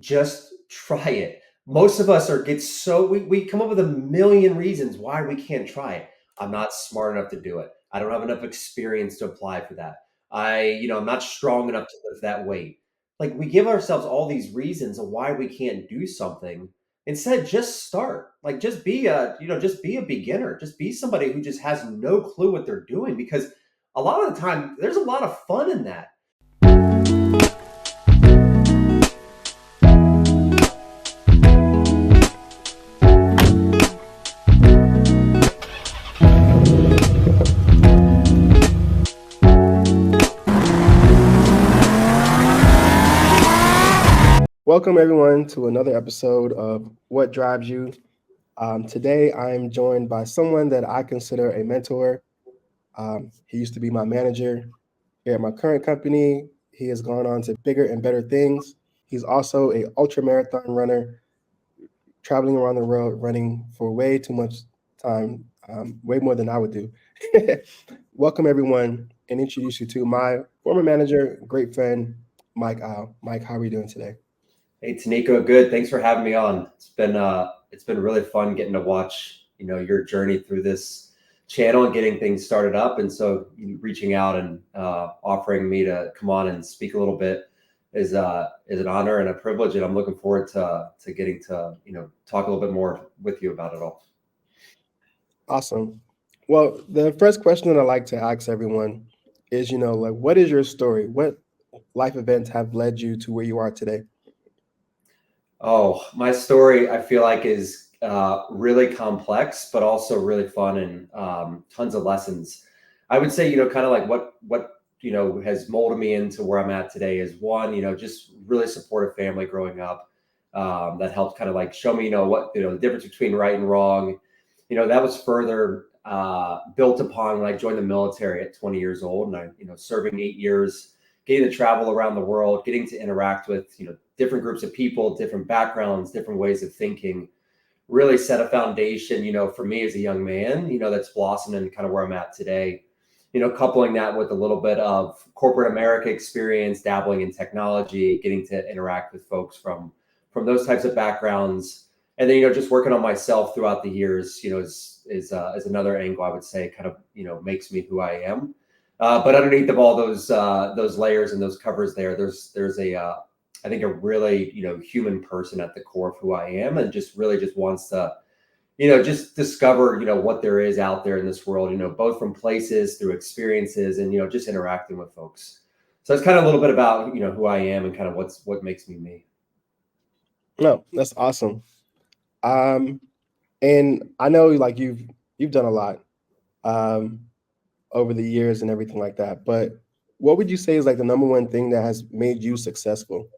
Just try it. Most of us we come up with a million reasons why we can't try it. I'm not smart enough to do it. I don't have enough experience to apply for that. I'm not strong enough to lift that weight. Like we give ourselves all these reasons of why we can't do something. Instead, just start. Like just be a beginner. Just be somebody who just has no clue what they're doing because a lot of the time there's a lot of fun in that. Welcome, everyone, to another episode of What Drives You. Today, I'm joined by someone that I consider a mentor. He used to be my manager here at my current company. He has gone on to bigger and better things. He's also a ultramarathon runner, traveling around the world, running for way too much time, way more than I would do. Welcome, everyone, and introduce you to my former manager, great friend, Mike Al. Mike, how are you doing today? Hey Taniko, good. Thanks for having me on. It's been really fun getting to watch, your journey through this channel and getting things started up. And so you reaching out and offering me to come on and speak a little bit is an honor and a privilege. And I'm looking forward to getting to, talk a little bit more with you about it all. Awesome. Well, the first question that I like to ask everyone is, like, what is your story? What life events have led you to where you are today? Oh, my story I feel like is really complex, but also really fun and tons of lessons. I would say, kind of like what has molded me into where I'm at today is one, just really supportive family growing up that helped kind of like show me, the difference between right and wrong. That was further built upon when I joined the military at 20 years old, and serving 8 years, getting to travel around the world, getting to interact with different groups of people, different backgrounds, different ways of thinking, really set a foundation, for me as a young man, that's blossomed in kind of where I'm at today. Coupling that with a little bit of corporate America experience, dabbling in technology, getting to interact with folks from those types of backgrounds, and then just working on myself throughout the years, is another angle I would say kind of makes me who I am. But underneath of all those layers and those covers there's a I think a really human person at the core of who I am, and just really just wants to just discover what there is out there in this world, both from places through experiences and just interacting with folks. So it's kind of a little bit about who I am and kind of what makes me me. No, that's awesome. Um, and I know like you've done a lot um, over the years and everything like that. But what would you say is like the number one thing that has made you successful?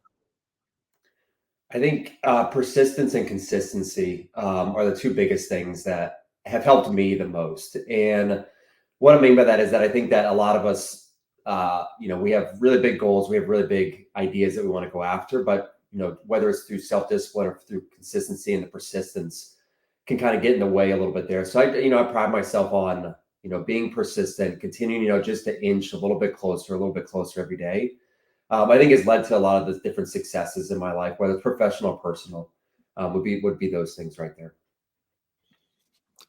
I think persistence and consistency are the two biggest things that have helped me the most. And what I mean by that is that I think that a lot of us, we have really big goals, we have really big ideas that we want to go after, but whether it's through self-discipline or through consistency and the persistence can kind of get in the way a little bit there. So I pride myself on, being persistent, continuing, just to inch a little bit closer every day. I think has led to a lot of the different successes in my life, whether it's professional or personal, would be those things right there.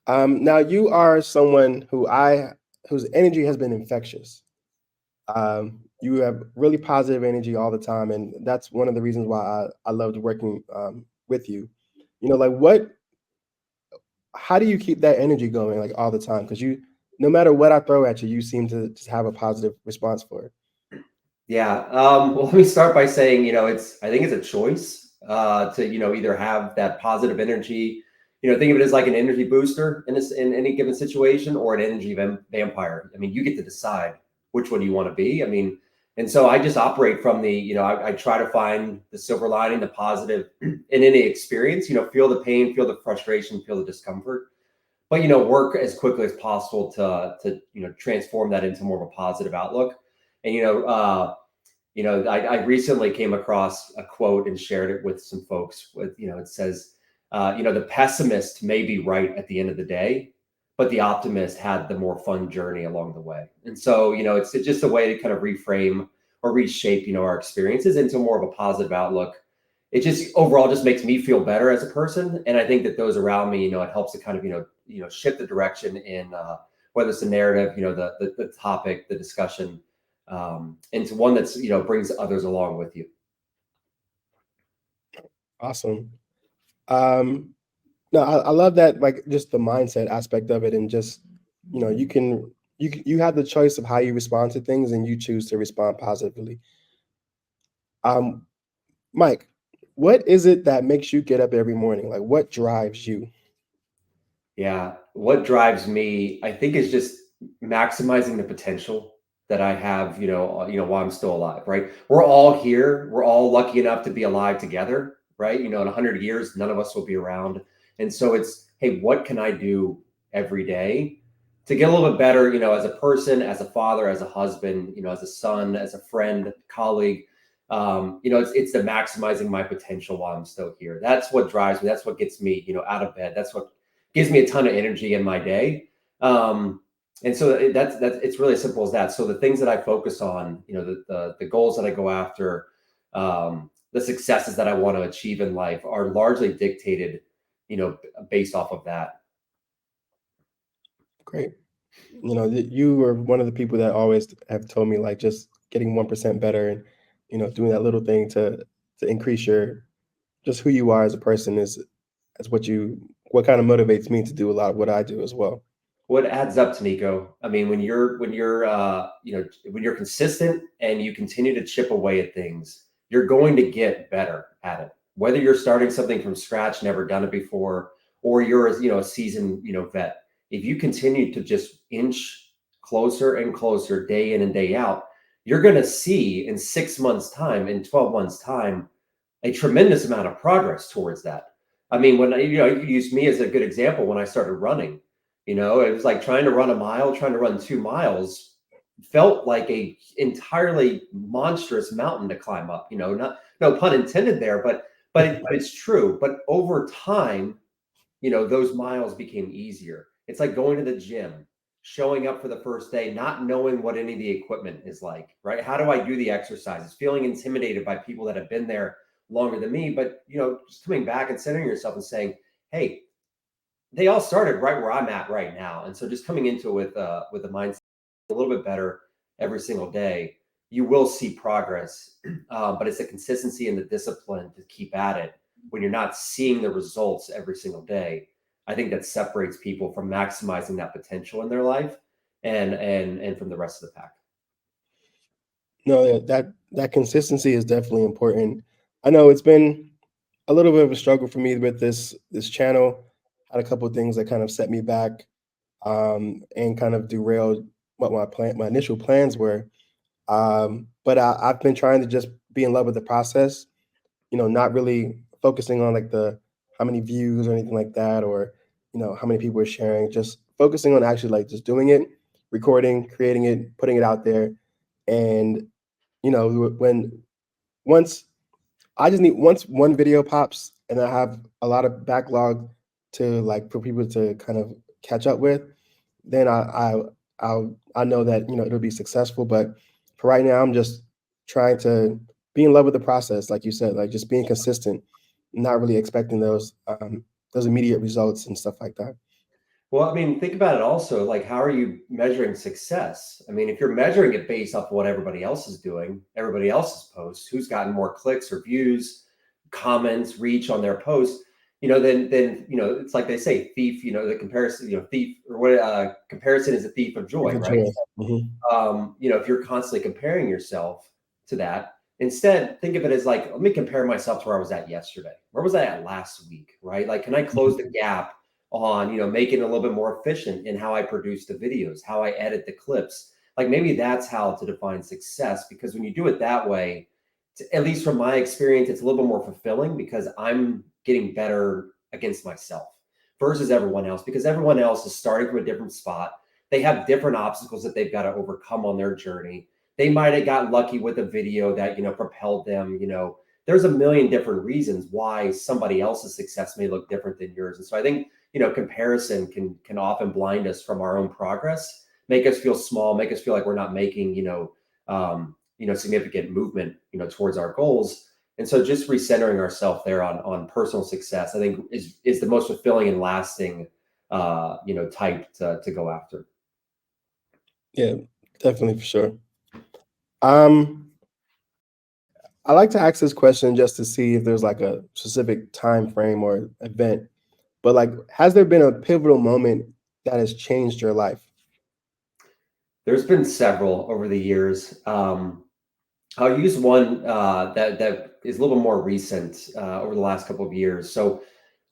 Now you are someone whose energy has been infectious. You have really positive energy all the time, and that's one of the reasons why I loved working with you. Like how do you keep that energy going like all the time? Because no matter what I throw at you, you seem to just have a positive response for it. Yeah. Well, let me start by saying, I think it's a choice to, either have that positive energy, think of it as like an energy booster in any given situation, or an energy vampire. I mean, you get to decide which one you want to be. I mean, and so I just operate from I try to find the silver lining, the positive in any experience, feel the pain, feel the frustration, feel the discomfort, but, work as quickly as possible to, transform that into more of a positive outlook. And, I recently came across a quote and shared it with some folks. With it says, the pessimist may be right at the end of the day, but the optimist had the more fun journey along the way. And so, it's just a way to kind of reframe or reshape, our experiences into more of a positive outlook. it just overall just makes me feel better as a person. And I think that those around me, it helps to kind of, shift the direction in whether it's the narrative, the topic, the discussion, into one that's, brings others along with you. Awesome. Um, no, I love that, like just the mindset aspect of it, and just you have the choice of how you respond to things, and you choose to respond positively. Um, Mike, what is it that makes you get up every morning? Like, what drives you? Yeah. What drives me, I think, is just maximizing the potential that I have, while I'm still alive, right? We're all here. We're all lucky enough to be alive together, right? In 100 years, none of us will be around. And so it's, hey, what can I do every day to get a little bit better, as a person, as a father, as a husband, as a son, as a friend, colleague. It's the maximizing my potential while I'm still here. That's what drives me. That's what gets me, out of bed. That's what gives me a ton of energy in my day. And so that's it's really as simple as that. So the things that I focus on, the goals that I go after, the successes that I want to achieve in life are largely dictated, based off of that. Great. You were one of the people that always have told me, like, just getting 1% better, and doing that little thing to increase your just who you are as a person is what kind of motivates me to do a lot of what I do as well. What adds up to Nico? I mean, when you're consistent and you continue to chip away at things, you're going to get better at it. Whether you're starting something from scratch, never done it before, or you're a seasoned vet. If you continue to just inch closer and closer day in and day out, you're going to see in 6 months' time, in 12 months' time, a tremendous amount of progress towards that. I mean, when you could use me as a good example. When I started running, it was like trying to run a mile, trying to run 2 miles felt like a entirely monstrous mountain to climb up. Not no pun intended there, but it's true. But over time, those miles became easier. It's like going to the gym, showing up for the first day, not knowing what any of the equipment is like, right? How do I do the exercises? Feeling intimidated by people that have been there longer than me, but just coming back and centering yourself and saying, hey, they all started right where I'm at right now. And so just coming into it with the mindset a little bit better every single day, you will see progress. But it's the consistency and the discipline to keep at it when you're not seeing the results every single day. I think that separates people from maximizing that potential in their life and from the rest of the pack. No, yeah, that consistency is definitely important. I know it's been a little bit of a struggle for me with this channel. Had a couple of things that kind of set me back, and kind of derailed what my initial plans were. But I've been trying to just be in love with the process. Not really focusing on like the how many views or anything like that, or how many people are sharing. Just focusing on actually like just doing it, recording, creating it, putting it out there, and when once I just need once one video pops and I have a lot of backlog to like for people to kind of catch up with, then I know that it'll be successful. But for right now, I'm just trying to be in love with the process, like you said, like just being consistent, not really expecting those immediate results and stuff like that. Well, I mean, think about it also. Like, how are you measuring success? I mean, if you're measuring it based off what everybody else is doing, everybody else's posts, who's gotten more clicks or views, comments, reach on their posts, then it's like they say, thief. The comparison, thief or what? Comparison is a thief of joy, For right? joy. Mhm. If you're constantly comparing yourself to that, instead think of it as like, let me compare myself to where I was at yesterday. Where was I at last week, right? Like, can I close the gap on, making it a little bit more efficient in how I produce the videos, how I edit the clips? Like maybe that's how to define success, because when you do it that way, at least from my experience, it's a little bit more fulfilling because I'm getting better against myself versus everyone else, because everyone else is starting from a different spot. They have different obstacles that they've got to overcome on their journey. They might have got lucky with a video that, propelled them. There's a million different reasons why somebody else's success may look different than yours. And so I think, comparison can often blind us from our own progress, make us feel small, make us feel like we're not making, significant movement, towards our goals. And so just recentering ourselves there on personal success, I think is the most fulfilling and lasting type to go after. Yeah, definitely for sure. Um, I like to ask this question just to see if there's like a specific time frame or event. But like, has there been a pivotal moment that has changed your life? There's been several over the years. I'll use one that is a little more recent over the last couple of years. So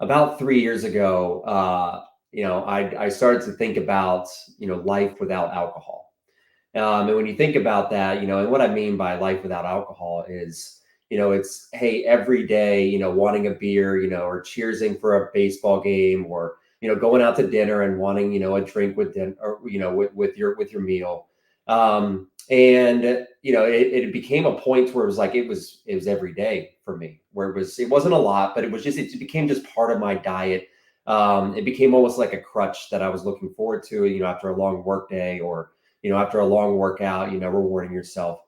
about 3 years ago, I started to think about life without alcohol. And when you think about that, and what I mean by life without alcohol is, it's, hey, every day, wanting a beer, or cheersing for a baseball game, or, going out to dinner and wanting, a drink with dinner, or, with your meal. And, it became a point where it was like, it was every day for me, where it wasn't a lot, but it became just part of my diet. It became almost like a crutch that I was looking forward to, after a long work day, or after a long workout, rewarding yourself.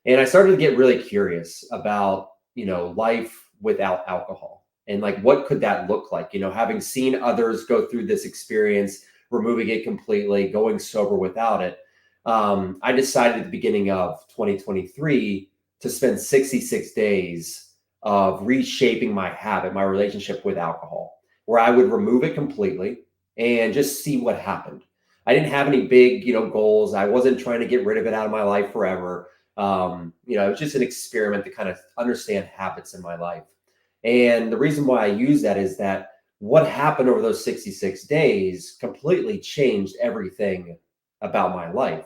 And I started to get really curious about, life without alcohol and like what could that look like? Having seen others go through this experience, removing it completely, going sober without it. I decided at the beginning of 2023 to spend 66 days of reshaping my habit, my relationship with alcohol, where I would remove it completely and just see what happened. I didn't have any big, goals. I wasn't trying to get rid of it out of my life forever. It was just an experiment to kind of understand habits in my life. And the reason why I use that is that what happened over those 66 days completely changed everything about my life.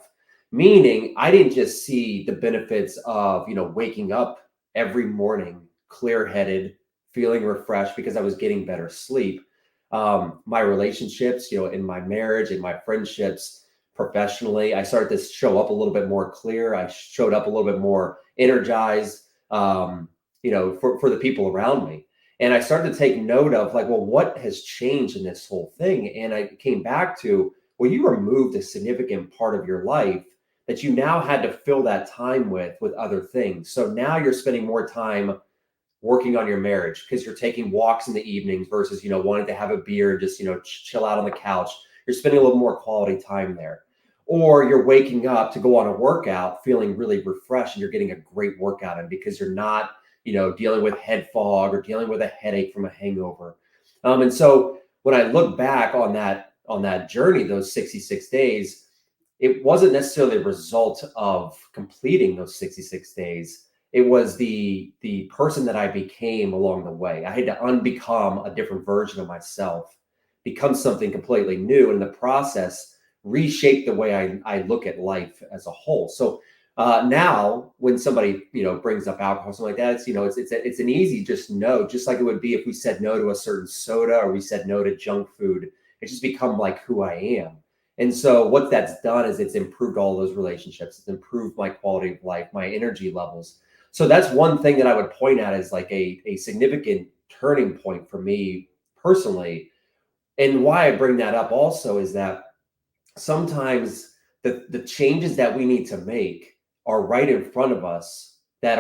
Meaning, I didn't just see the benefits of, waking up every morning clear headed, feeling refreshed because I was getting better sleep. My relationships, in my marriage and my friendships, professionally, I started to show up a little bit more clear. I showed up a little bit more energized, for the people around me. And I started to take note of like, well, what has changed in this whole thing? And I came back to, well, you removed a significant part of your life that you now had to fill that time with other things. So now you're spending more time working on your marriage because you're taking walks in the evenings versus wanting to have a beer and just chill out on the couch. You're spending a little more quality time there. Or you're waking up to go on a workout feeling really refreshed and you're getting a great workout in because you're not dealing with head fog or dealing with a headache from a hangover. And so when I look back on that journey, those 66 days, it wasn't necessarily a result of completing those 66 days. It was the person that I became along the way. I had to unbecome a different version of myself, become something completely new, and in the process reshape the way I look at life as a whole. So now when somebody brings up alcohol, something like that, it's an easy just no, just like it would be if we said no to a certain soda or we said no to junk food. It's just become like who I am. And so what that's done is it's improved all those relationships. It's improved my quality of life, my energy levels. So that's one thing that I would point at as like a significant turning point for me personally. And why I bring that up also is that sometimes the changes that we need to make are right in front of us that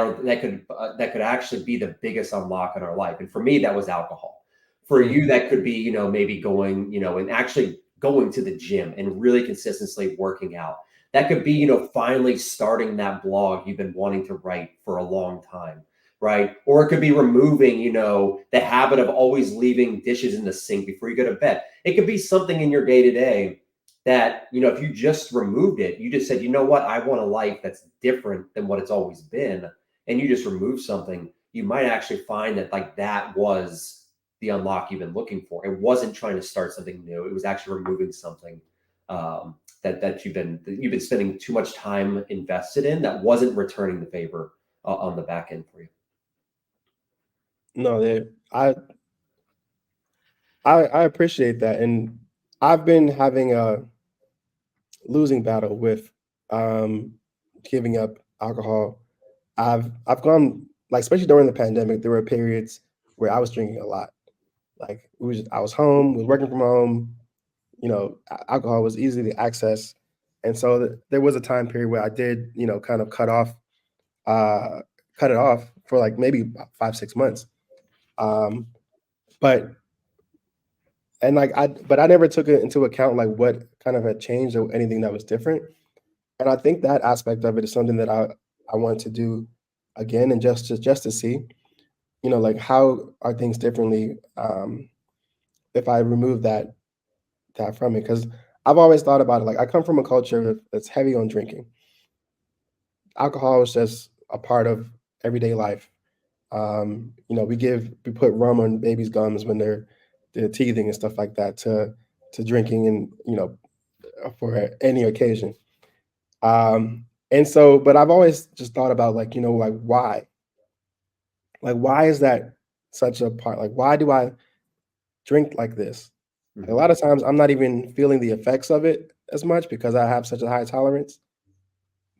could actually be the biggest unlock in our life. And for me, that was alcohol. For Mm. you, that could be maybe going and actually going to the gym and really consistently working out. That could be finally starting that blog you've been wanting to write for a long time, right? Or it could be removing the habit of always leaving dishes in the sink before you go to bed. It could be something in your day to day that if you just removed it, you just said, you know what, I want a life that's different than what it's always been, and you just remove something, you might actually find that like that was the unlock you've been looking for. It wasn't trying to start something new, it was actually removing something that you've been spending too much time invested in that wasn't returning the favor on the back end for you. No, I appreciate that, and I've been having a losing battle with um, giving up alcohol. I've gone like especially during the pandemic, there were periods where I was drinking a lot. Like I was home, was working from home. Alcohol was easy to access, and so there was a time period where I did kind of cut off cut it off for like maybe about 5-6 months. Um, but but I never took it into account like what kind of had changed or anything that was different. And I think that aspect of it is something that I want to do again, and just to see, like how are things differently if I remove that from it. Because I've always thought about it like I come from a culture that's heavy on drinking. Alcohol is just a part of everyday life. We put rum on babies' gums when they're teething and stuff like that to drinking, and for any occasion. And so, but I've always just thought about like, like why? Like why is that such a part? Like why do I drink like this? Like, a Mhm. lot of times I'm not even feeling the effects of it as much because I have such a high tolerance,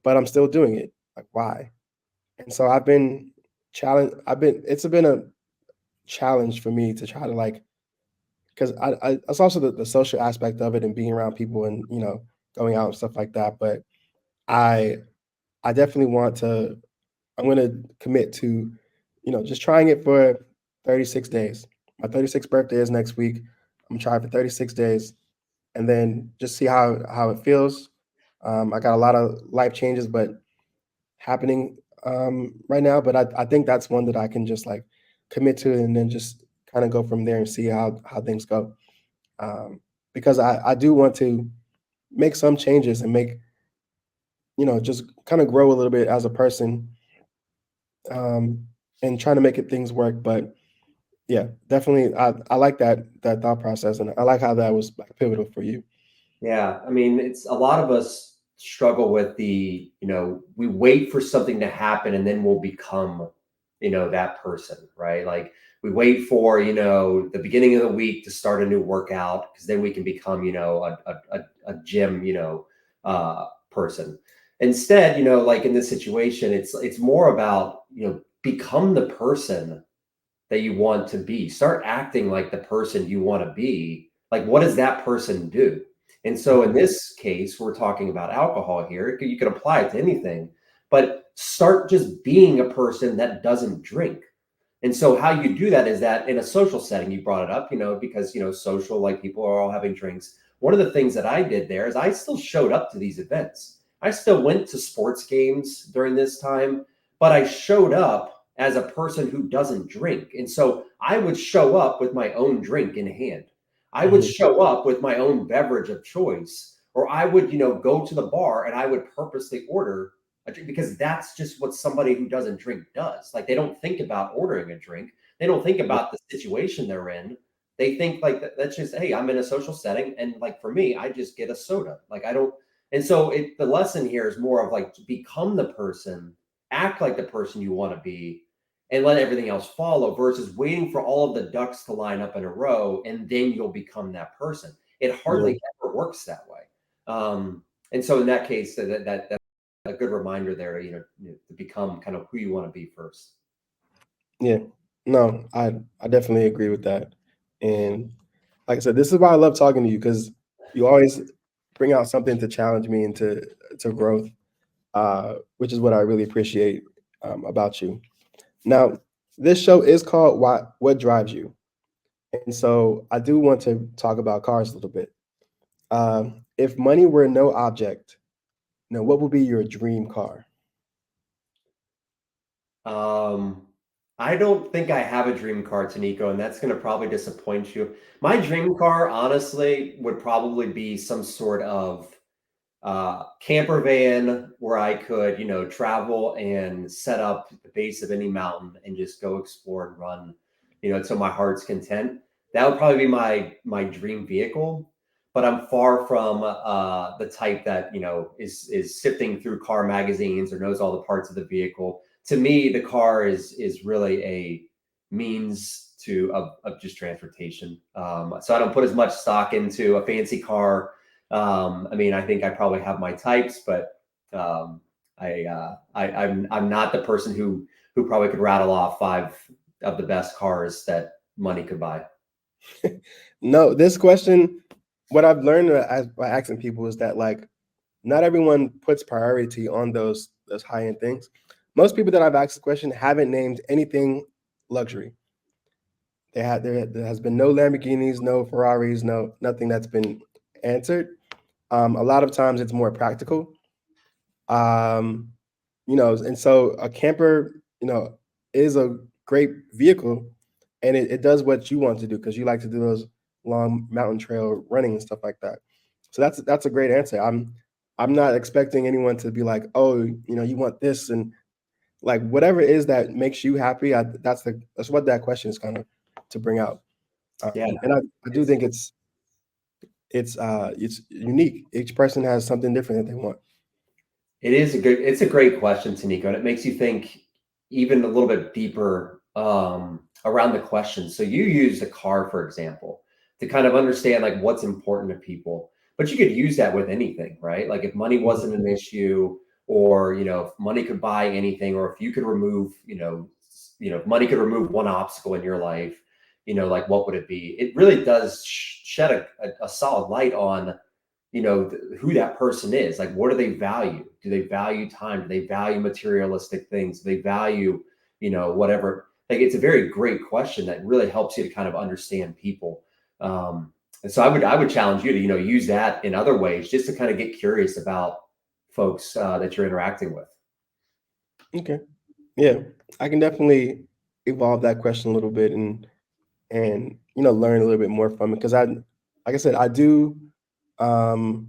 but I'm still doing it. Like why? And so I've been challenged. It's been a challenge for me to try to like, because it's also the social aspect of it and being around people and going out and stuff like that. But I I definitely want to. I'm going to commit to, just trying it for 36 days. My 36th birthday is next week. I'm trying for 36 days, and then just see how it feels. I got a lot of life changes, but happening right now. But I think that's one that I can just like commit to, and then just kind of go from there and see how things go. Because I do want to make some changes and make just kind of grow a little bit as a person, um, and trying to make things work. But yeah, definitely, I like that thought process, and I like how that was like pivotal for you. Yeah, I mean, it's a lot of us struggle with we wait for something to happen and then we'll become, that person, right? Like we wait for, the beginning of the week to start a new workout because then we can become, a gym, person. Instead, like in this situation, it's more about, become the person that you want to be. Start acting like the person you want to be. Like, what does that person do? And so, in Mhm. this case, we're talking about alcohol here. You could apply it to anything, but start just being a person that doesn't drink. And so, how you do that is that in a social setting, you brought it up, because, social, like people are all having drinks. One of the things that I did there is I still showed up to these events. I still went to sports games during this time, but I showed up as a person who doesn't drink. And so I would show up with my own drink in hand. I would Mhm. show up with my own beverage of choice, or I would, go to the bar and I would purposely order a drink because that's just what somebody who doesn't drink does. Like they don't think about ordering a drink. They don't think Yeah. about the situation they're in. They think like that's just, hey, I'm in a social setting, and like for me, I just get a soda. Like I don't. And so the lesson here is more of like to become the person, act like the person you want to be, and let everything else follow versus waiting for all of the ducks to line up in a row and then you'll become that person. It Yeah. hardly ever works that way. And so in that case, that's a good reminder there, to become kind of who you want to be first. Yeah. No, I definitely agree with that. And like I said, this is why I love talking to you, because you always bring out something to challenge me into growth, which is what I really appreciate about you. Now, this show is called What Drives You? And so I do want to talk about cars a little bit. If money were no object, what would be your dream car? Um, I don't think I have a dream car, Taniko, and that's going to probably disappoint you. My dream car, honestly, would probably be some sort of camper van where I could, travel and set up at the base of any mountain and just go explore and run, to my heart's content. That would probably be my dream vehicle. But I'm far from the type that is sifting through car magazines or knows all the parts of the vehicle. To me, the car is really a means of just transportation. So I don't put as much stock into a fancy car. I mean, I think I probably have my types, but um, I'm not the person who probably could rattle off five of the best cars that money could buy. No, this question, what I've learned by asking people is that like not everyone puts priority on those high end things. most people that I've asked the question haven't named anything luxury. There has been no Lamborghinis, no Ferraris, no nothing that's been answered. A lot of times it's more practical. Um, and so a camper, is a great vehicle, and it does what you want to do because you like to do those long mountain trail running and stuff like that. So that's a great answer. I'm not expecting anyone to be like, oh, you want this and like whatever it is that makes you happy. That's what that question is kind of to bring out. Yeah, And I do think it's unique. Each person has something different that they want. it's a great question, Tanika, and it makes you think even a little bit deeper around the question. So you use a car, for example, to kind of understand like what's important to people, but you could use that with anything, right? Like if money Mhm. wasn't an issue, or if money could buy anything, or if you could remove, if money could remove one obstacle in your life, like what would it be? It really does shed a solid light on who that person is. Like, what do they value? Do they value time? Do they value materialistic things? Do they value, whatever? Like, it's a very great question that really helps you to kind of understand people. And so I would challenge you to, use that in other ways just to kind of get curious about folks that you're interacting with. Okay. Yeah, I can definitely evolve that question a little bit and learn a little bit more from it because like I said, I do. Um,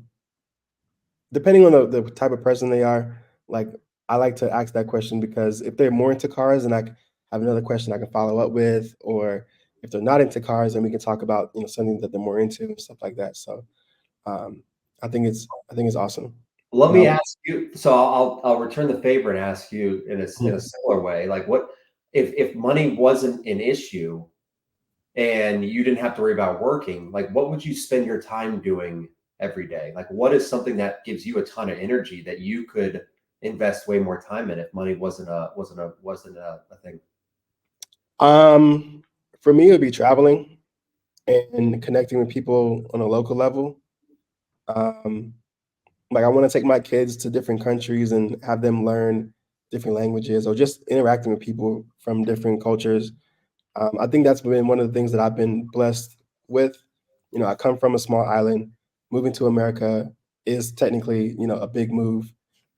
Depending on the type of person they are, like I like to ask that question because if they're more into cars, then have another question I can follow up with, or if they're not into cars, then we can talk about something that they're more into and stuff like that. So um, I think it's awesome. Let me Now, ask you. So I'll return the favor and ask you in a mhm. similar way. Like, what if money wasn't an issue and you didn't have to worry about working, like what would you spend your time doing every day? Like what is something that gives you a ton of energy that you could invest way more time in if money wasn't a thing? um, for me, it would be traveling and connecting with people on a local level. Um, like I want to take my kids to different countries and have them learn different languages or just interacting with people from different cultures. I think that's been one of the things that I've been blessed with. I come from a small island. Moving to America is technically, a big move.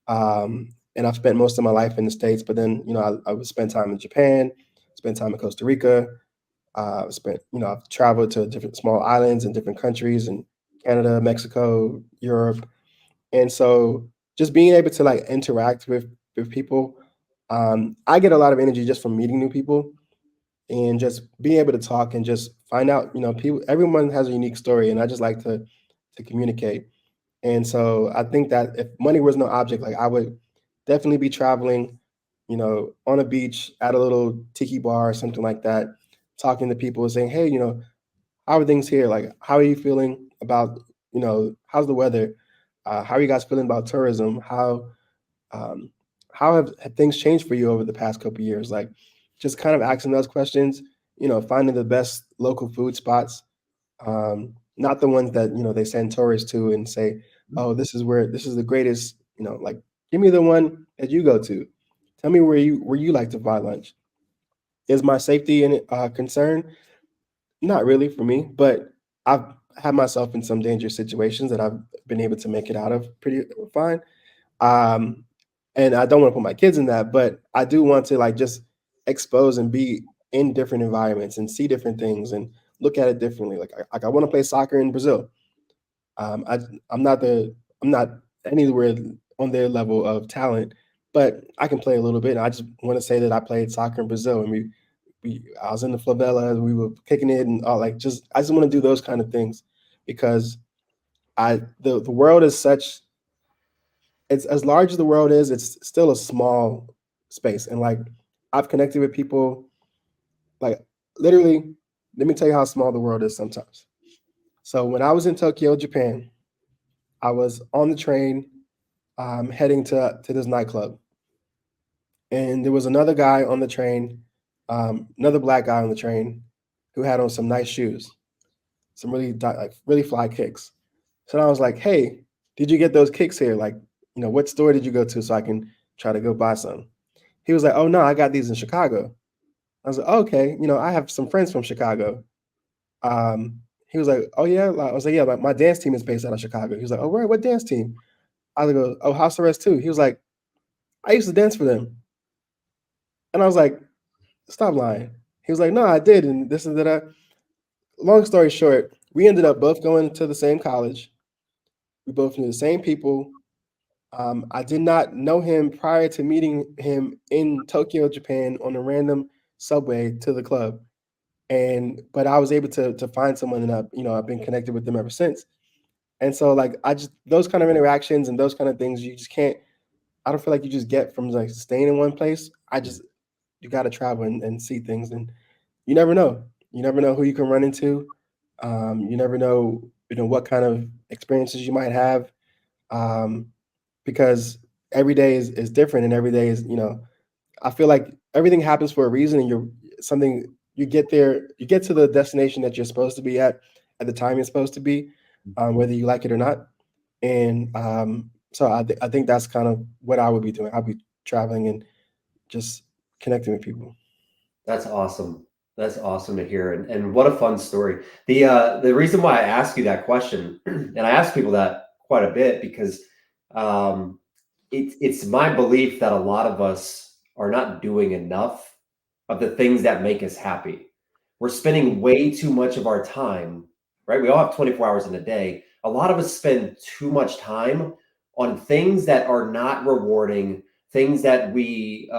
And I've spent most of my life in the States, but then, I would spend time in Japan, spend time in Costa Rica. I've traveled to different small islands and different countries in Canada, Mexico, Europe, and so just being able to like interact with people, I get a lot of energy just from meeting new people and just being able to talk and just find out, people, everyone has a unique story, and I just like to communicate. And so I think that if money was no object, like I would definitely be traveling, on a beach at a little tiki bar or something like that, talking to people and saying, hey, how are things here? Like, how are you feeling about, how's the weather? How are you guys feeling about tourism? Um, how have things changed for you over the past couple of years? Like, just kind of asking those questions, finding the best local food spots, not the ones that, they send tourists to and say, oh, this is the greatest, like, give me the one that you go to. Tell me where you like to buy lunch. Is my safety in concern? Not really for me, but I've had myself in some dangerous situations that I've been able to make it out of pretty fine. Um, and I don't want to put my kids in that, but I do want to like just expose and be in different environments and see different things and look at it differently. Like I want to play soccer in Brazil. Um, I I'm not anywhere on their level of talent, but I can play a little bit. And I just want to say that I played soccer in Brazil, and I was in the favela and we were kicking it and all like just I just want to do those kind of things because the world is such it's as large as the world is, it's still a small space. And like I've connected with people like literally, let me tell you how small the world is sometimes. So when I was in Tokyo, Japan, I was on the train heading to this nightclub. And there was another guy on the train, another black guy on the train who had on some nice shoes, some like really fly kicks. So I was like, "Hey, did you get those kicks here? Like, what store did you go to so I can try to go buy some?" He was like, oh no, I got these in Chicago. I was like, oh, okay, I have some friends from Chicago. He was like, oh yeah. I was like, yeah, my dance team is based out of Chicago. He was like, oh, right, what dance team? I was like, oh, House Arrest 2. He was like, I used to dance for them. And I was like, stop lying. He was like, no, I did. And this and that. Long story short, we ended up both going to the same college. We both knew the same people. I did not know him prior to meeting him in Tokyo, Japan, on a random subway to the club. But I was able to find someone, and I've been connected with them ever since. And so like I just those kind of interactions and those kind of things you just can't. I don't feel like you just get from like staying in one place. You got to travel and see things, and you never know. You never know who you can run into. You never know, what kind of experiences you might have, um, because every day is different, and every day is, I feel like everything happens for a reason, and you get there, you get to the destination that you're supposed to be at the time you're supposed to be, whether you like it or not. And so I think that's kind of what I would be doing. I'll be traveling and just connecting with people. That's awesome. That's awesome to hear, and what a fun story. The reason why I ask you that question, and I ask people that quite a bit because um, it's my belief that a lot of us are not doing enough of the things that make us happy. We're spending way too much of our time, right? We all have 24 hours in a day. A lot of us spend too much time on things that are not rewarding, things that we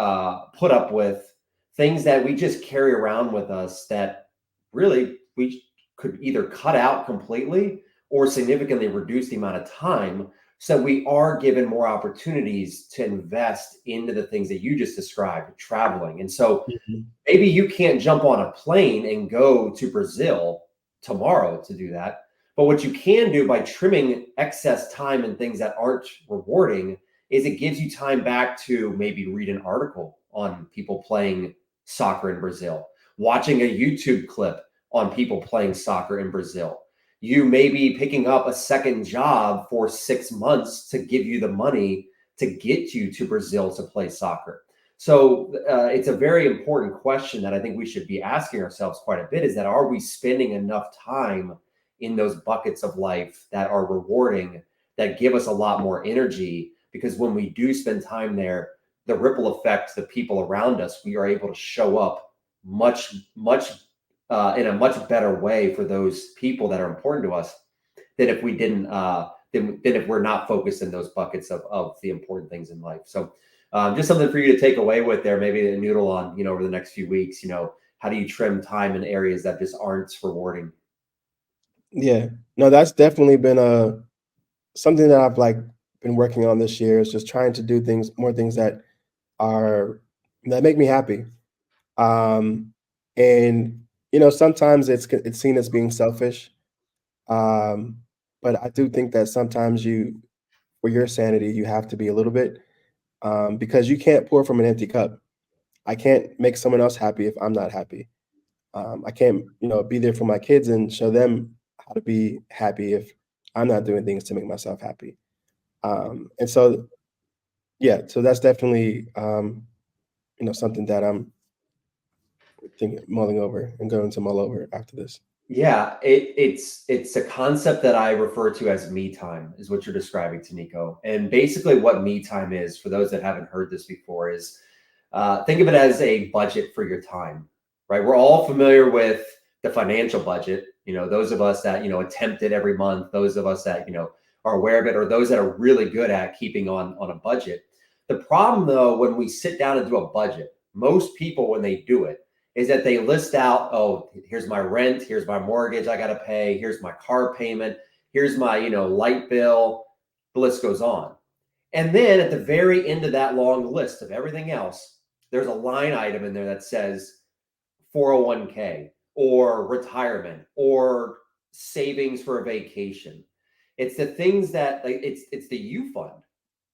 put up with, things that we just carry around with us that really we could either cut out completely or significantly reduce the amount of time so we are given more opportunities to invest into the things that you just described, traveling. And so Mhm. maybe you can't jump on a plane and go to Brazil tomorrow to do that. But what you can do by trimming excess time and things that aren't rewarding is it gives you time back to maybe read an article on people playing soccer in Brazil, watching a YouTube clip on people playing soccer in Brazil. You may be picking up a second job for 6 months to give you the money to get you to Brazil to play soccer. So it's a very important question that I think we should be asking ourselves quite a bit is that are we spending enough time in those buckets of life that are rewarding, that give us a lot more energy? Because when we do spend time there, the ripple effect, the people around us, we are able to show up much in a much better way for those people that are important to us than if we didn't than if we're not focused in those buckets of the important things in life. So just something for you to take away with there, maybe a noodle on, over the next few weeks, how do you trim time in areas that just aren't rewarding? Yeah, no, that's definitely been something that I've like been working on this year is just trying to do more things are that make me happy. Um, and sometimes it's seen as being selfish. Um, but I do think that sometimes for your sanity, you have to be a little bit, because you can't pour from an empty cup. I can't make someone else happy if I'm not happy. I can't, be there for my kids and show them how to be happy if I'm not doing things to make myself happy. And so, yeah, so that's definitely, something that I'm thinking, mulling over and going to mull over after this. Yeah, it's a concept that I refer to as me time, is what you're describing to Nico. And basically, what me time is, for those that haven't heard this before, is think of it as a budget for your time, right? We're all familiar with the financial budget. Those of us that attempt it every month, those of us that are aware of it, or those that are really good at keeping on a budget. The problem, though, when we sit down and do a budget, most people when they do it is that they list out, oh, here's my rent, here's my mortgage I got to pay, here's my car payment, here's my, light bill, the list goes on. And then at the very end of that long list of everything else, there's a line item in there that says 401k or retirement or savings for a vacation. It's the things that like it's the U fund,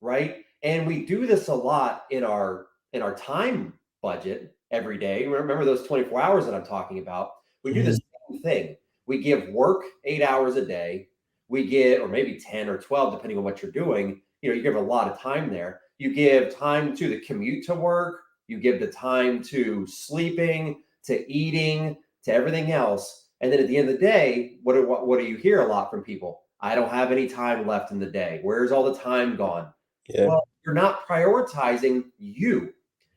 right? And we do this a lot in our time budget every day. Remember those 24 hours that I'm talking about? We do the Mhm. same thing. We give work 8 hours a day. We get, or maybe 10 or 12, depending on what you're doing. You give a lot of time there. You give time to the commute to work. you give the time to sleeping, to eating, to everything else. And then at the end of the day, what do you hear a lot from people? I don't have any time left in the day. Where's all the time gone? Yeah. Well, you're not prioritizing you.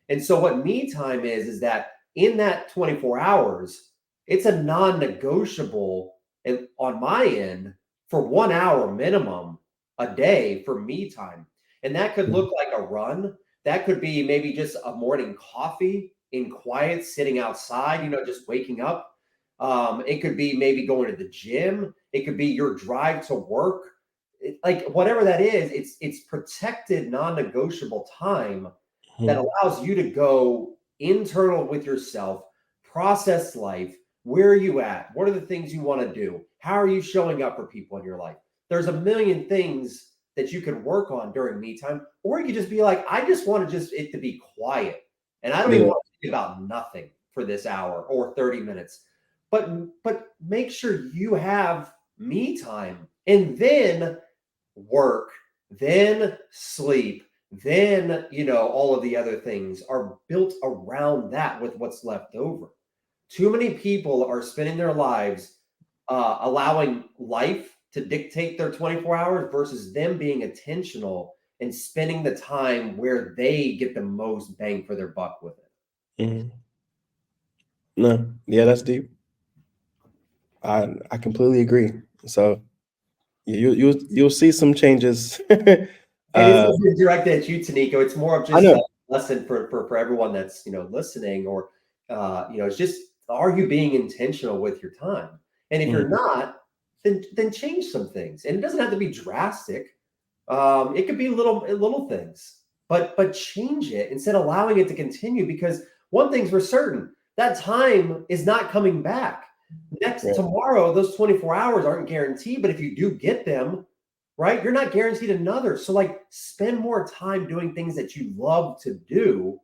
And so what me time is that in that 24 hours, it's a non-negotiable on my end for 1 hour minimum a day for me time. And that could look like a run. That could be maybe just a morning coffee in quiet, sitting outside, just waking up. It could be maybe going to the gym. It could be your drive to work. Like whatever that is, it's protected, non-negotiable time that allows you to go internal with yourself, process life. Where are you at? What are the things you want to do? How are you showing up for people in your life? There's a million things that you can work on during me time, or you could just be like, I just want it to be quiet, and I don't even want to think about nothing for this hour or 30 minutes. But make sure you have me time, and then work, then sleep, then all of the other things are built around that with what's left over. Too many people are spending their lives allowing life to dictate their 24 hours versus them being intentional and spending the time where they get the most bang for their buck with it. Mm-hmm. No, yeah, that's deep. I completely agree. So you'll see some changes. And it's not directed at you, Taniko. It's more of I just know. a lesson for everyone that's listening, or it's just, are you being intentional with your time? And if you're not, then change some things. And it doesn't have to be drastic. It could be little things, but change it instead of allowing it to continue. Because one thing's for certain, that time is not coming back. Tomorrow, those 24 hours aren't guaranteed, but if you do get them, right, you're not guaranteed another. So like spend more time doing things that you love to do,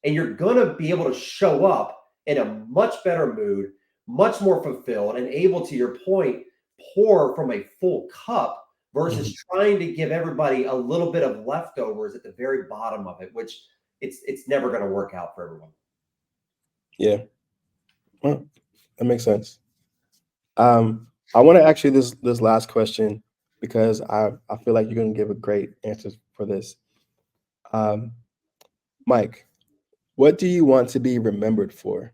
and you're gonna be able to show up in a much better mood, much more fulfilled, and able, to your point, pour from a full cup versus trying to give everybody a little bit of leftovers at the very bottom of it, which it's never going to work out for everyone. Yeah. Well, that makes sense. I want to ask you this last question because I feel like you're going to give a great answer for this. Mike, what do you want to be remembered for?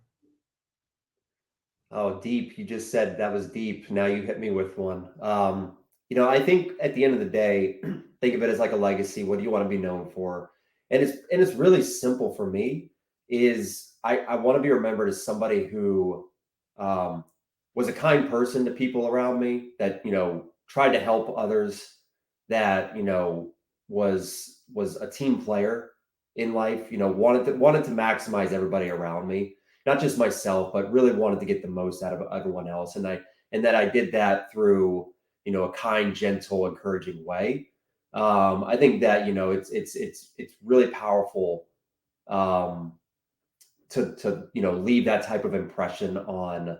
Oh, deep. You just said that was deep. Now you hit me with one. I think at the end of the day, think of it as like a legacy. What do you want to be known for? And it's really simple for me. Is I want to be remembered as somebody who um, was a kind person to people around me, that tried to help others, that was a team player in life. Wanted to maximize everybody around me, not just myself, but really wanted to get the most out of everyone else. And that I did that through, a kind, gentle, encouraging way. I think that, it's really powerful, um, to leave that type of impression on,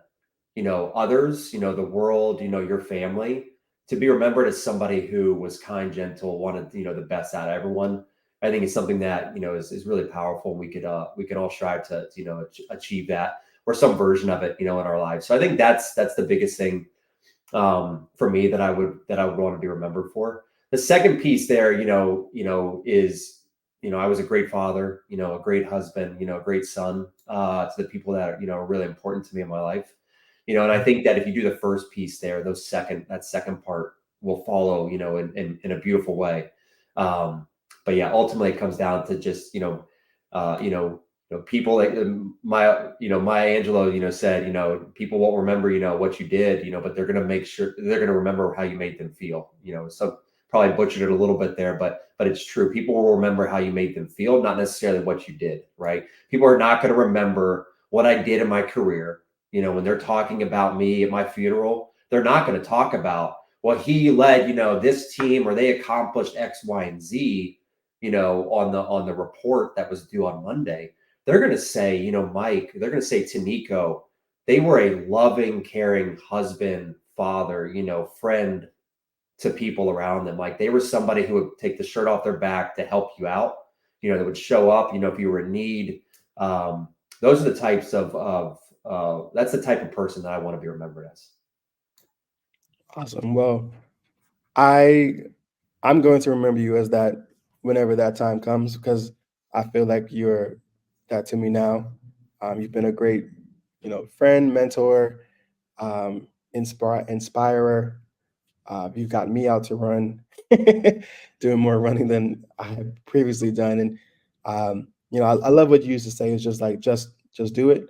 others, the world, your family, to be remembered as somebody who was kind, gentle, wanted, the best out of everyone. I think it's something that, is really powerful. We could all strive to achieve that, or some version of it, in our lives. So I think that's the biggest thing, for me, that I would want to be remembered for. The second piece there, is, I was a great father, a great husband, a great son, to the people that are really important to me in my life. And I think that if you do the first piece there, that second part will follow, in a beautiful way. But yeah, ultimately it comes down to just, people like Maya Angelou, said, people won't remember, what you did, but they're going to make sure they're going to remember how you made them feel, so probably butchered it a little bit there, but it's true. People will remember how you made them feel, not necessarily what you did, right? People are not going to remember what I did in my career. When they're talking about me at my funeral, they're not going to talk about, well, he led, this team, or they accomplished X, Y, and Z, on the report that was due on Monday. They're going to say, Mike, they're going to say to Nico, they were a loving, caring husband, father, friend to people around them. Like, they were somebody who would take the shirt off their back to help you out, that would show up, if you were in need. Those are the types of that's the type of person that I want to be remembered as. Awesome. Well, I I'm going to remember you as that whenever that time comes, because I feel like you're that to me now. You've been a great, friend, mentor, inspirer. You've got me out to run, doing more running than I have previously done. And I love what you used to say. Is just like just do it,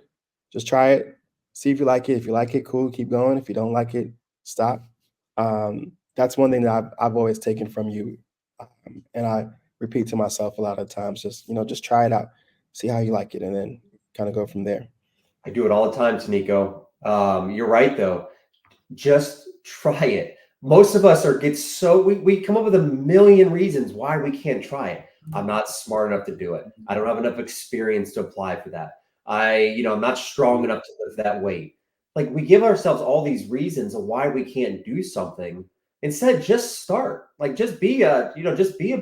just try it, see if you like it. If you like it, cool, keep going. If you don't like it, stop. That's one thing that I've always taken from you, and I repeat to myself a lot of times. Just try it out, see how you like it, and then kind of go from there. I do it all the time, Taniko. You're right though. Just try it. Most of us we come up with a million reasons why we can't try it. I'm not smart enough to do it. I don't have enough experience to apply for that. I'm not strong enough to lift that weight. Like we give ourselves all these reasons of why we can't do something. Instead, just start. Like just be a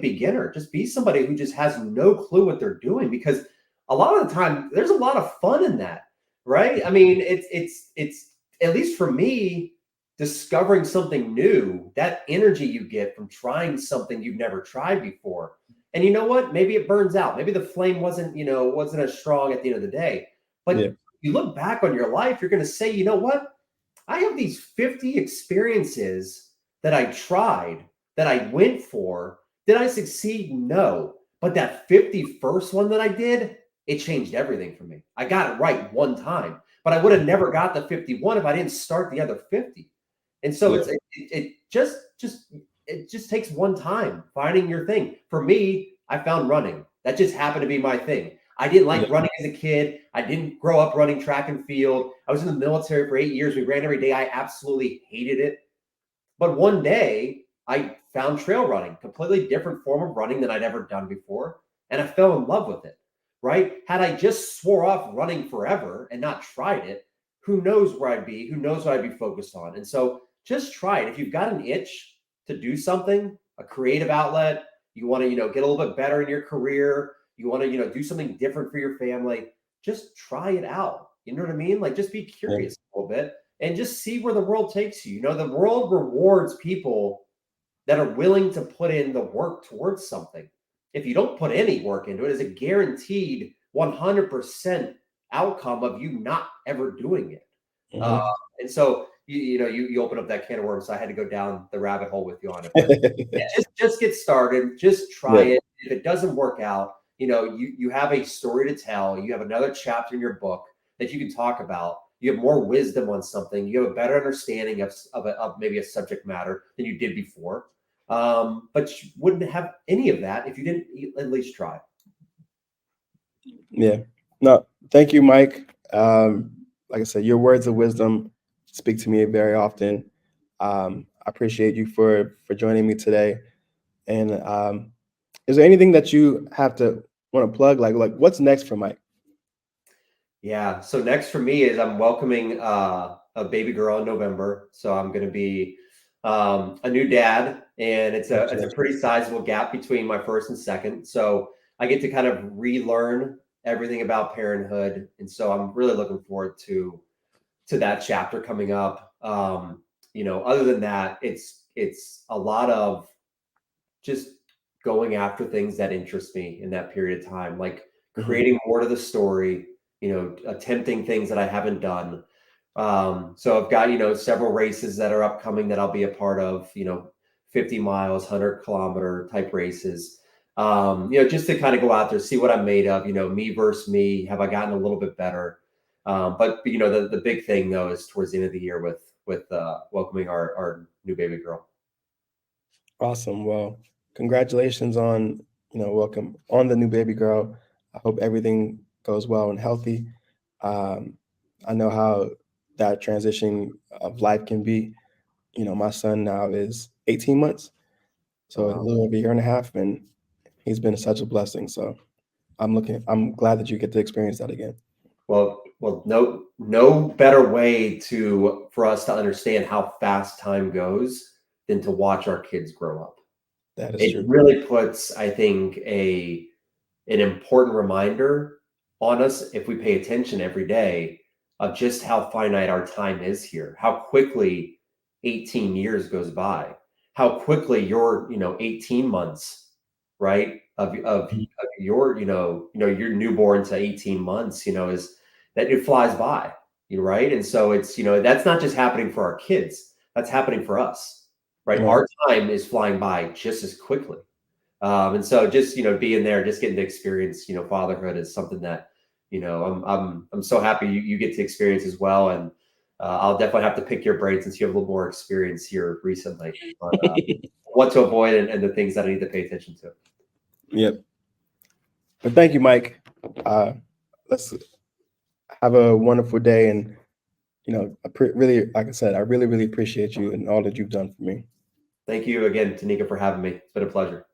beginner. Just be somebody who just has no clue what they're doing because a lot of the time there's a lot of fun in that, right? I mean, it's at least for me, discovering something new, that energy you get from trying something you've never tried before. And you know what? Maybe it burns out. Maybe the flame wasn't as strong at the end of the day. But Yeah. you look back on your life, you're going to say, you know what? I have these 50 experiences that I tried, that I went for. Did I succeed? No. But that 51st one that I did, it changed everything for me. I got it right one time, but I would have never got the 51 if I didn't start the other 50. And so Yeah. it just takes one time finding your thing. For me, I found running. That just happened to be my thing. I didn't like Yeah. running as a kid. I didn't grow up running track and field. I was in the military for 8 years. We ran every day. I absolutely hated it. But one day I found trail running, completely different form of running than I'd ever done before. And I fell in love with it, right? Had I just swore off running forever and not tried it, who knows where I'd be? Who knows what I'd be focused on? And so just try it. If you've got an itch to do something, a creative outlet, you want to, get a little bit better in your career, you want to, do something different for your family, just try it out. You know what I mean? Like just be Yeah. curious a little bit and just see where the world takes you. The world rewards people that are willing to put in the work towards something. If you don't put any work into it, it's a guaranteed 100% outcome of you not ever doing it. Uh, Mhm. and so you open up that can of worms. So I had to go down the rabbit hole with you on it, but yeah, just get started. Just try Yeah. it. If it doesn't work out, you have a story to tell. You have another chapter in your book that you can talk about. You have more wisdom on something. You have a better understanding of maybe a subject matter than you did before. But you wouldn't have any of that if you didn't at least try. Yeah. No, thank you, Mike. Like I said, your words of wisdom speak to me very often. I appreciate you for joining me today. And is there anything that you have to want to plug? Like what's next for Mike? Yeah. So next for me is I'm welcoming a baby girl in November. So I'm going to be a new dad, and it's a Congratulations. pretty sizable gap between my first and second. So I get to kind of relearn everything about parenthood, and so I'm really looking forward to that chapter coming up. Other than that, it's a lot of just going after things that interest me in that period of time, like Mhm. creating more to the story, attempting things that I haven't done. So I've got, several races that are upcoming that I'll be a part of, 50 miles, 100-kilometer type races. Just to kind of go out there, see what I'm made of, me versus me. Have I gotten a little bit better? But the big thing though is towards the end of the year with welcoming our new baby girl. Awesome. Well, congratulations on, welcome on the new baby girl. I hope everything goes well and healthy. Um, I know how that transition of life can be. My son now is 18 months, Oh, so a wow. little over a year and a half, and he's been such a blessing. So I'm glad that you get to experience that again. Well, no better way for us to understand how fast time goes than to watch our kids grow up. That is It true. really puts, I think, an important reminder on us if we pay attention every day of just how finite our time is here, how quickly 18 years goes by, how quickly your 18 months, right, of your your newborn to 18 months, is that it flies by, right? And so it's that's not just happening for our kids, that's happening for us, right? Right. Our time is flying by just as quickly. And so just being there, just getting to experience fatherhood is something that I'm so happy you get to experience as well. And I'll definitely have to pick your brain since you have a little more experience here recently on what to avoid and the things that I need to pay attention to. Yep. But thank you, Mike. Let's have a wonderful day. And, really, like I said, I really, really appreciate you and all that you've done for me. Thank you again, Tanika, for having me. It's been a pleasure.